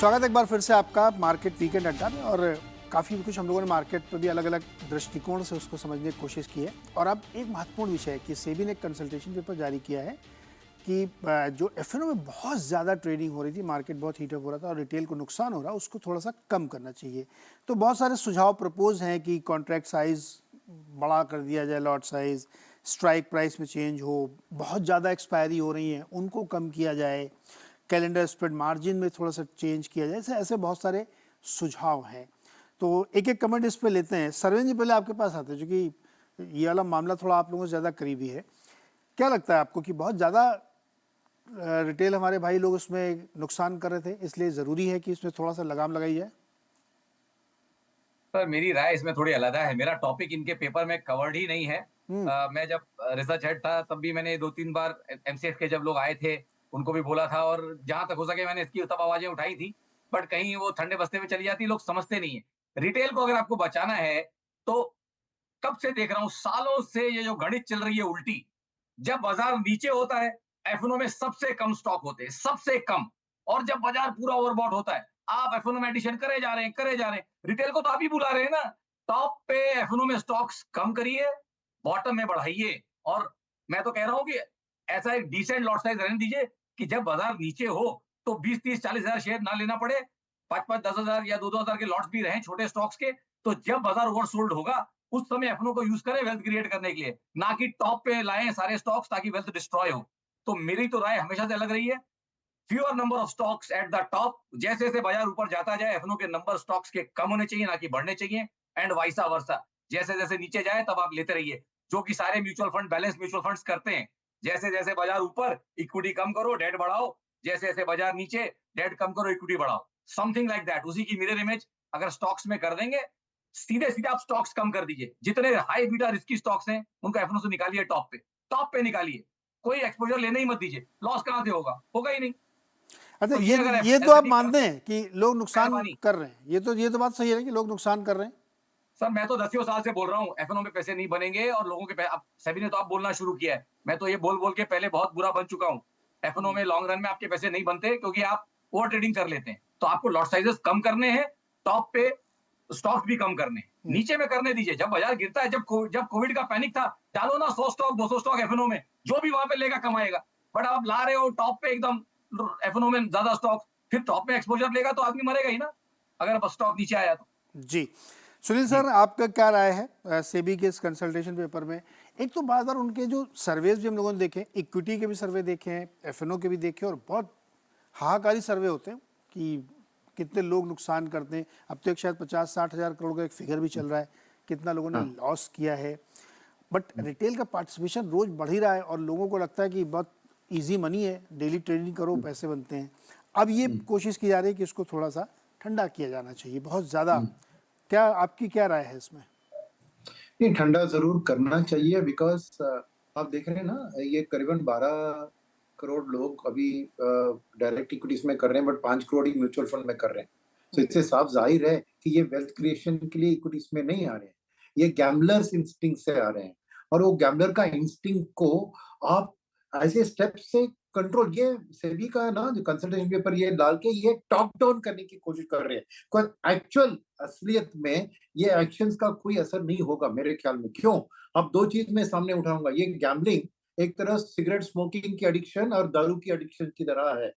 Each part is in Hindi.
स्वागत है एक बार फिर से आपका मार्केट वीकेंड अड्डा में। और काफ़ी कुछ हम लोगों ने मार्केट पर भी अलग अलग दृष्टिकोण से उसको समझने की कोशिश की है। और अब एक महत्वपूर्ण विषय है कि सेबी ने एक कंसल्टेशन पेपर जारी किया है कि जो एफएनओ में बहुत ज़्यादा ट्रेडिंग हो रही थी, मार्केट बहुत हीटअप हो रहा था और रिटेल को नुकसान हो रहा, उसको थोड़ा सा कम करना चाहिए। तो बहुत सारे सुझाव प्रपोज हैं कि कॉन्ट्रैक्ट साइज़ बड़ा कर दिया जाए, लॉट साइज़, स्ट्राइक प्राइस में चेंज हो, बहुत ज़्यादा एक्सपायरी हो रही हैं उनको कम किया जाए, कैलेंडर स्प्रेड मार्जिन में थोड़ा सा चेंज किया जाए। ऐसे ऐसे बहुत सारे सुझाव हैं। तो एक एक कमेंट इस पे लेते हैं। सरवीन जी, पहले आपके पास आते हैं, क्योंकि ये वाला मामला थोड़ा आप लोगों से ज़्यादा करीबी है। क्या लगता है आपको कि बहुत ज़्यादा रिटेल हमारे भाई लोग उसमें नुकसान कर रहे थे, इसलिए ज़रूरी है कि इसमें थोड़ा सा लगाम लगाई जाए? सर, मेरी राय इसमें थोड़ी अलग है। मेरा टॉपिक इनके पेपर में कवर्ड ही नहीं है। हम्म। मैं जब रिसर्च हेड था तब भी मैंने 2-3 बार एमसीएफ के जब लोग आए थे, उनको भी बोला था और जहाँ तक हो सके मैंने इसकी तब आवाज़ें उठाई थी। बट कहीं वो ठंडे बस्ते में चली जाती, लोग समझते नहीं है। रिटेल को अगर आपको बचाना है, तो कब से देख रहा हूँ, सालों से ये जो गणित चल रही है उल्टी। जब बाजार नीचे होता है, एफएनओ में सबसे कम स्टॉक होते हैं, सबसे कम। और जब बाजार पूरा ओवरबॉट होता है, आप एफएनओ में एडिशन करे जा रहे हैं, करे जा रहे हैं। रिटेल को तो आप ही बुला रहे हैं ना। टॉप पे एफएनओ में स्टॉक्स कम करिए, बॉटम में बढ़ाइए। और मैं तो कह रहा हूँ कि ऐसा एक डिसेंट लॉट साइज रहने दीजिए कि जब बाजार नीचे हो तो 20-30-40 हजार शेयर ना लेना पड़े। 5-5, 10,000 या 2-2 हजार के लॉट्स भी रहें छोटे स्टॉक्स के। तो जब बाजार ओवरसोल्ड होगा, उस समय एफएनओ को यूज करें वेल्थ क्रिएट करने के लिए, ना कि टॉप पे लाएं सारे स्टॉक्स ताकि वेल्थ डिस्ट्रॉय हो। तो मेरी तो राय हमेशा से अलग रही है, fewer number of stocks at the top. जैसे जैसे बाजार ऊपर जाता जाए, एफएनओ के नंबर स्टॉक्स के कम होने चाहिए, ना कि बढ़ने चाहिए। एंड वाइसा वर्सा, जैसे जैसे नीचे जाए तब आप लेते रहिए, जो कि सारे mutual fund, balance mutual funds करते हैं। जैसे जैसे बाजार ऊपर, इक्विटी कम करो, डेट बढ़ाओ। जैसे जैसे बाजार नीचे, डेट कम करो, इक्विटी बढ़ाओ। समथिंग लाइक दैट, उसी की मिरर इमेज अगर स्टॉक्स में कर देंगे। सीधे सीधे आप स्टॉक्स कम कर दीजिए, जितने हाई बीटा रिस्की स्टॉक्स हैं उनको एफएनओ से निकालिए, टॉप पे निकालिए। कोई एक्सपोजर लेने ही मत दीजिए, लॉस कहां से होगा, होगा ही नहीं। अच्छा, तो ये अगर ये तो आप एसआईपी मानते हैं कि लोग नुकसान मेहरबानी। कर रहे हैं, ये तो बात सही है कि लोग नुकसान कर रहे हैं। सर, मैं तो दसियों साल से बोल रहा हूँ एफएनओ में पैसे नहीं बनेंगे और लोगों के अब सेबी ने तो आप बोलना शुरू किया है। मैं तो ये बोल बोल के पहले बहुत बुरा बन चुका हूँ। एफएनओ में लॉन्ग रन में आपके पैसे नहीं बनते, क्योंकि आप ओवर ट्रेडिंग कर लेते हैं। तो आपको लॉट साइजेस कम करने हैं, टॉप पे स्टॉक्स भी कम करने हैं। हम्म। नीचे में करने दीजिए। जब बाजार गिरता है, जब कोविड का पैनिक था, डालो ना 100 स्टॉक 200 स्टॉक एफएनओ में, जो भी वहां पे लेगा कमाएगा। बट आप ला रहे हो टॉप पे एकदम एफएनओ में ज्यादा स्टॉक, फिर टॉप में एक्सपोजर लेगा तो आदमी मरेगा ही ना, अगर स्टॉक नीचे आया तो। जी, सुनील जी। सर, आपका क्या राय है सेबी के इस कंसल्टेशन पेपर में? एक तो बार बार उनके जो सर्वेज भी हम लोगों ने देखे, इक्विटी के भी सर्वे देखे हैं, एफएनओ के भी देखे, और बहुत हाहाकारी सर्वे होते हैं कि कितने लोग नुकसान करते हैं। अब तो एक शायद 50-60 हज़ार करोड़ का एक फिगर भी चल रहा है, कितना लोगों ने हाँ। लॉस किया है। बट रिटेल का पार्टिसिपेशन रोज बढ़ ही रहा है और लोगों को लगता है कि बहुत इजी मनी है, डेली ट्रेडिंग करो, पैसे बनते हैं। अब ये कोशिश की जा रही है कि इसको थोड़ा सा ठंडा किया जाना चाहिए, बहुत ज़्यादा। क्या आपकी क्या राय है इसमें? नहीं, ठंडा जरूर करना चाहिए बिकॉज आप देख रहे हैं ना, ये करीबन 12 करोड़ लोग अभी डायरेक्ट इक्विटीज में कर रहे हैं, but 5 crore he mutual fund में कर रहे हैं। तो इससे साफ जाहिर है कि ये वेल्थ क्रिएशन के लिए इक्विटीज में नहीं आ रहे हैं, ये गैम्बलर्स इंस्टिंक्ट से आ रहे हैं। और वो गैम्बलर का इंस्टिंक्ट को आप ऐसे स्टेप से कंट्रोल, ये सेबी का ना जो कंसल्टेशन पेपर ये डाल के ये टॉप डाउन करने की कोशिश कर रहे हैं। एक्चुअल असलियत में ये एक्शंस का कोई असर नहीं होगा मेरे ख्याल में। क्यों? अब दो चीज मैं सामने उठाऊंगा। ये गैम्बलिंग एक तरह सिगरेट स्मोकिंग की एडिक्शन और दारू की एडिक्शन की तरह है।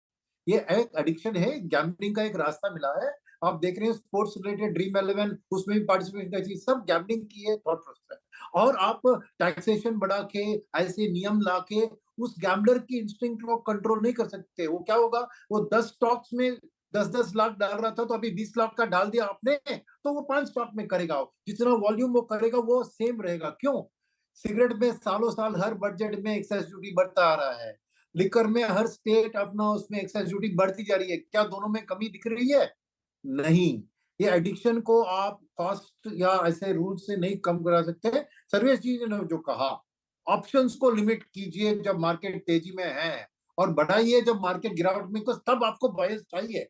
ये एक एडिक्शन है, गैम्बलिंग का एक रास्ता मिला है। आप देख रहे हैं स्पोर्ट्स रिलेटेड ड्रीम 11 उसमें भी पार्टिसिपेशन का चीज सब गैम्बलिंग की है, थॉट प्रोसेस है। और आप टैक्सेशन बढ़ा के ऐसे नियम ला के उस गैम्बलर की इंस्टिंक्ट को कंट्रोल नहीं कर सकते। वो क्या होगा, वो 10 स्टॉक्स में 10-10 लाख डाल रहा था तो अभी 20 लाख का डाल दिया आपने, तो वो 5 स्टॉक में करेगा। जितना वॉल्यूम वो करेगा वो सेम रहेगा। क्यों? सिगरेट में सालों साल हर बजट में एक्साइज ड्यूटी बढ़ता आ रहा है। लिकर में हर स्टेट अपना उसमें एक्साइज ड्यूटी बढ़ती जा रही है। क्या दोनों में कमी दिख रही है? नहीं। ये एडिक्शन को आप कॉस्ट या ऐसे रूल से नहीं कम करा सकते। सर्वेश जी ने जो कहा, ऑप्शंस को लिमिट कीजिए जब मार्केट तेजी में है, और बढ़ाइए जब मार्केट गिरावट में, तब आपको बायस चाहिए।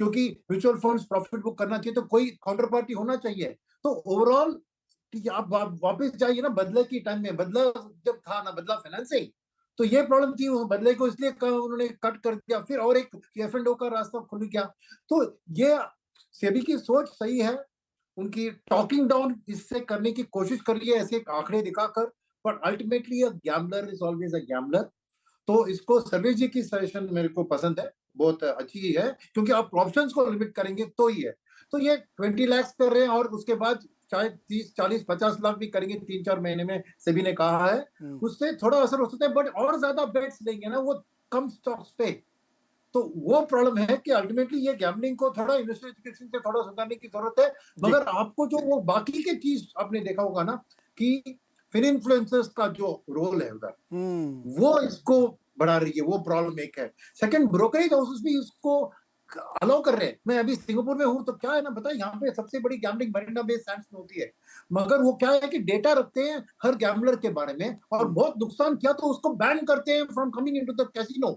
क्योंकि म्यूचुअल फंड्स प्रॉफिट बुक करना चाहिए तो कोई काउंटर पार्टी होना चाहिए। तो ओवरऑल आप वापस जाइए ना बदले की टाइम में। बदला जब था ना, बदला फाइनेंसिंग, तो ये प्रॉब्लम थी, उस बदले को इसलिए उन्होंने कट कर दिया, फिर और एक F&O का रास्ता खुल गया। तो ये सेबी की सोच सही है, उनकी टॉकिंग डाउन इससे करने की कोशिश कर रही है ऐसे आंकड़े दिखाकर, but ultimately a gambler is always a gambler. तो इसको सर्वेश जी की सजेशन मेरे को पसंद है, बहुत अच्छी है, क्योंकि आप ऑप्शंस को लिमिट करेंगे तो ही है। तो ये 20 लाख कर रहे हैं और उसके बाद शायद 30 40 50 लाख भी करेंगे 3-4 महीने में, सेबी ने कहा है। उससे थोड़ा असर हो सकता है, बट और ज्यादा बेट्स लेंगे ना वो कम स्टॉक्स पे, तो वो प्रॉब्लम है कि अल्टीमेटली ये गैम्बलिंग को थोड़ा इन्वेस्टर एजुकेशन से थोड़ा सुधारने की जरूरत है। मगर आपको जो वो बाकी के चीज आपने देखा होगा ना कि फिर इन्फ्लुएंसर्स का जो रोल है उधर, वो इसको बढ़ा रही है, वो प्रॉब्लम एक है। सेकंड, ब्रोकरेज हाउसेस भी इसको अलाउ कर रहे हैं। मैं अभी सिंगापुर में हूँ, तो क्या है ना, बताए यहाँ पे सबसे बड़ी गैम्बलिंग मरीना बे सैंड्स में होती है, मगर वो क्या है कि डेटा रखते हैं हर गैम्बलर के बारे में, और बहुत नुकसान किया तो उसको बैन करते हैं from coming into the casino.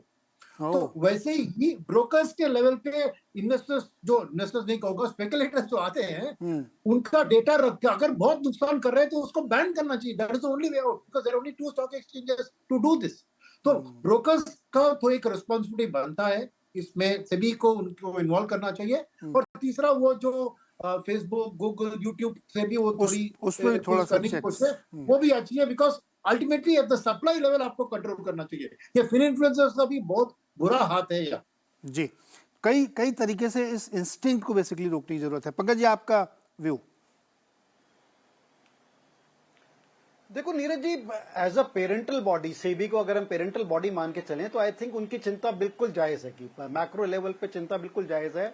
तो वैसे ही ब्रोकर्स के लेवल पे इन्वेस्टर्स, जो इन्वेस्टर्स नहीं कहूंगा, स्पेकुलेटर्स जो आते हैं, उनका डेटा रख के अगर बहुत नुकसान कर रहे हैं तो उसको बैन करना चाहिए। That is only way out, because there are only 2 stock exchanges to do this. तो ब्रोकर्स का तो एक रिस्पांसिबिलिटी बनता है, इसमें सभी को उनको इन्वॉल्व करना चाहिए। और तीसरा, वो जो फेसबुक, गूगल, यूट्यूब से भी वो थोड़ी उसमें भी थोड़ा सा करने की कोशिश है, वो भी अच्छी है, because ultimately at the supply level आपको कंट्रोल करना चाहिए। ये फिन इन्फ्लुएंसर्स का भी बहुत बुरा हाथ है यार। जी, कई कई तरीके से इस इंस्टिंक्ट को बेसिकली रोकने की जरूरत है। पंकज जी, आपका व्यू? देखो Neeraj ji, as a parental body, SEBI को अगर हम पेरेंटल बॉडी मान के चलें तो आई थिंक उनकी चिंता बिल्कुल जायज है, कि मैक्रो लेवल पे चिंता बिल्कुल जायज है।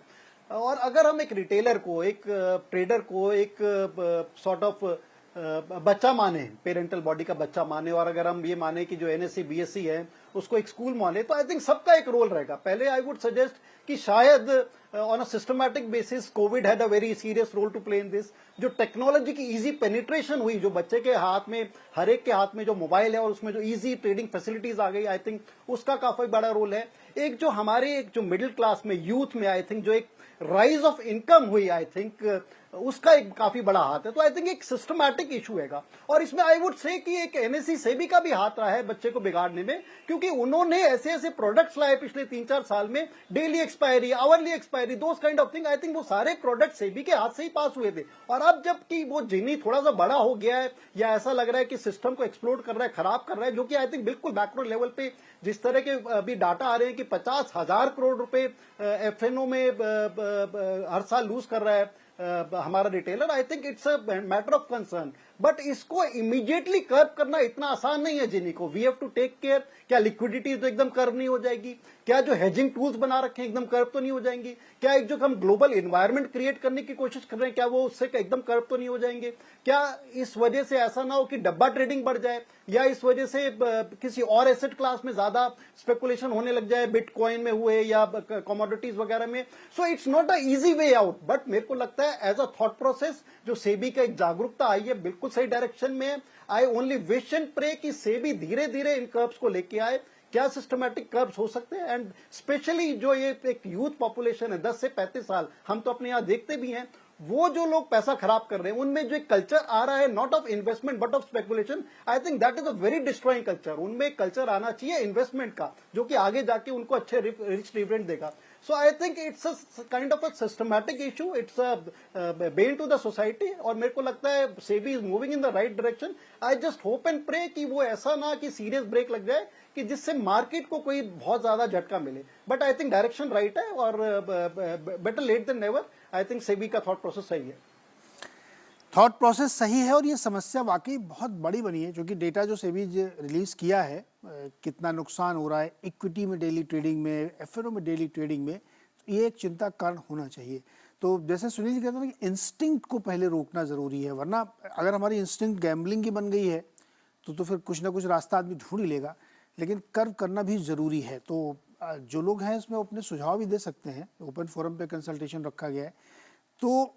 और अगर हम एक रिटेलर को, एक ट्रेडर को एक सॉर्ट ऑफ बच्चा माने, पेरेंटल बॉडी का बच्चा माने, और अगर हम ये माने कि जो एनएससी बीएससी है उसको एक स्कूल माने, तो आई थिंक सबका एक रोल रहेगा। पहले आई वुड सजेस्ट कि शायद on a systematic basis covid had a very serious role to play in this. जो टेक्नोलॉजी की इजी पेनिट्रेशन हुई, जो बच्चे के हाथ में, हर एक के हाथ में जो मोबाइल है और उसमें जो इजी ट्रेडिंग फैसिलिटीज आ गई, आई थिंक उसका काफी बड़ा रोल है। एक जो हमारे एक जो मिडिल क्लास में, यूथ में आई थिंक जो एक राइज ऑफ इनकम हुई, आई थिंक उसका एक काफी बड़ा हाथ है। तो आई थिंक एक सिस्टमैटिक इशू हैगा, और इसमें आई वुड से कि एक एनएससी सेबी का भी हाथ रहा है बच्चे को बिगाड़ने में, क्योंकि उन्होंने ऐसे ऐसे प्रोडक्ट्स लाए पिछले 3-4 साल में, daily expiry, hourly expiry, those kind of thing. I think वो सारे प्रोडक्ट सेबी के हाथ से ही पास हुए थे। और अब जबकि वो जिनी थोड़ा सा बड़ा हो गया है, या ऐसा लग रहा है कि सिस्टम को एक्सप्लोड कर रहा है, खराब कर रहा है, जो कि आई थिंक बिल्कुल मैक्रो लेवल पे जिस तरह के अभी डाटा आ रहे हैं कि 50,000 करोड़ रुपए एफएनओ में हर साल लूज कर रहा है हमारा retailer, I think it's a matter of concern. But इसको इमीडिएटली कर्व करना इतना आसान नहीं है जिनी को। We have to take care. क्या लिक्विडिटी तो एकदम कर्व नहीं हो जाएगी? क्या जो हेजिंग टूल्स बना रखे हैं एकदम कर्व तो नहीं हो जाएंगी? क्या एक जो हम ग्लोबल एनवायरनमेंट क्रिएट करने की कोशिश कर रहे हैं, क्या वो उससे एकदम कर्व तो नहीं हो जाएंगे? क्या इस वजह से ऐसा ना हो कि डब्बा ट्रेडिंग बढ़ जाए, या इस वजह से किसी और एसेट क्लास में ज्यादा स्पेकुलेशन होने लग जाए, बिटकॉइन में हुए या कमोडिटीज वगैरह में? So it's not a easy way out. But मेरे को लगता है एज अ थॉट प्रोसेस जो सेबी का एक जागरूकता आई है, बिल्कुल सही डायरेक्शन में है। I only wish and pray कि सेबी धीरे धीरे इन कर्व्स को लेके आए। क्या सिस्टमैटिक कर्व्स हो सकते हैं, एंड स्पेशली जो ये एक यूथ पॉपुलेशन है 10 से 35 साल, हम तो अपने यहां देखते भी हैं, वो जो लोग पैसा खराब कर रहे हैं, उनमें जो एक कल्चर आ रहा है, not of investment but of speculation, I think that is a very destroying culture. उनमें एक कल्चर आना चाहिए इन्वेस्टमेंट का, जो कि आगे जाके उनको अच्छे रिच डिविडेंड देगा। So I think it's a kind of a systematic issue. It's a bane to the society, और मेरे को लगता है SEBI is moving in the right direction. I just hope and pray कि वो ऐसा ना कि सीरियस ब्रेक लग जाए कि जिससे मार्केट को कोई बहुत ज्यादा झटका मिले। But I think direction right है, और better late than never. I think SEBI का थॉट प्रोसेस सही है। थॉट प्रोसेस सही है, और ये समस्या वाकई बहुत बड़ी बनी है, क्योंकि डेटा जो सेबी रिलीज किया है, कितना नुकसान हो रहा है इक्विटी में डेली ट्रेडिंग में, एफएनओ में डेली ट्रेडिंग में, तो ये एक चिंता का कारण होना चाहिए। तो जैसे सुनील जी कहते हैं कि इंस्टिंक्ट को पहले रोकना ज़रूरी है, वरना अगर हमारी इंस्टिंक्ट गैम्बलिंग की बन गई है तो फिर कुछ ना कुछ रास्ता आदमी ढूंढ ही लेगा। लेकिन कर्व करना भी ज़रूरी है। तो जो लोग हैं इसमें अपने सुझाव भी दे सकते हैं, ओपन फोरम पे कंसल्टेशन रखा गया है। तो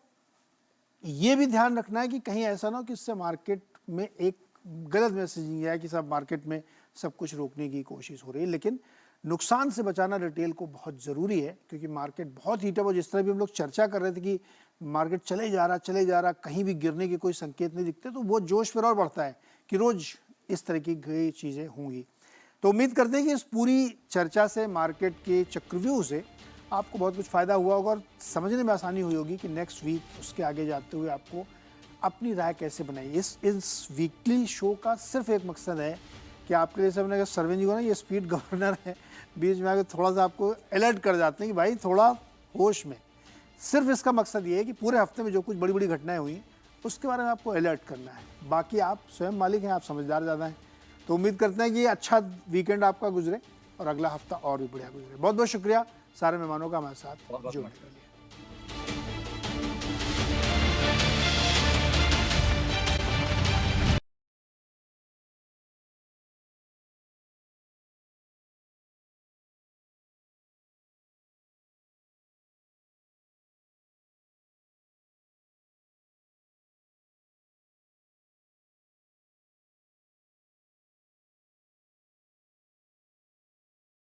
ये भी ध्यान रखना है कि कहीं ऐसा ना हो कि इससे मार्केट में एक गलत मैसेजिंग है कि सब मार्केट में सब कुछ रोकने की कोशिश हो रही है। लेकिन नुकसान से बचाना रिटेल को बहुत ज़रूरी है, क्योंकि मार्केट बहुत हीटअप हो। जिस तरह भी हम लोग चर्चा कर रहे थे कि मार्केट चले जा रहा, कहीं भी गिरने के कोई संकेत नहीं दिखते, तो वो जोश फिर और बढ़ता है कि रोज़ इस तरह की चीज़ें होंगी। तो उम्मीद करते हैं कि इस पूरी चर्चा से, मार्केट के चक्रव्यूह से आपको बहुत कुछ फ़ायदा हुआ होगा और समझने में आसानी हुई होगी कि नेक्स्ट वीक उसके आगे जाते हुए आपको अपनी राय कैसे बनाई। इस वीकली शो का सिर्फ एक मकसद है कि आपके लिए सबने सरवीन जी को ना, ये स्पीड गवर्नर है, बीच में आके थोड़ा सा आपको अलर्ट कर जाते हैं कि भाई थोड़ा होश में। सिर्फ इसका मकसद ये है कि पूरे हफ्ते में जो कुछ बड़ी बड़ी घटनाएं हुई उसके बारे में आपको अलर्ट करना है। बाकी आप स्वयं मालिक हैं, आप समझदार ज़्यादा हैं। तो उम्मीद करते हैं कि ये अच्छा वीकेंड आपका गुजरे और अगला हफ्ता और भी बढ़िया गुजरे। बहुत बहुत शुक्रिया सारे मेहमानों का हमारे साथ जुड़ने के लिए।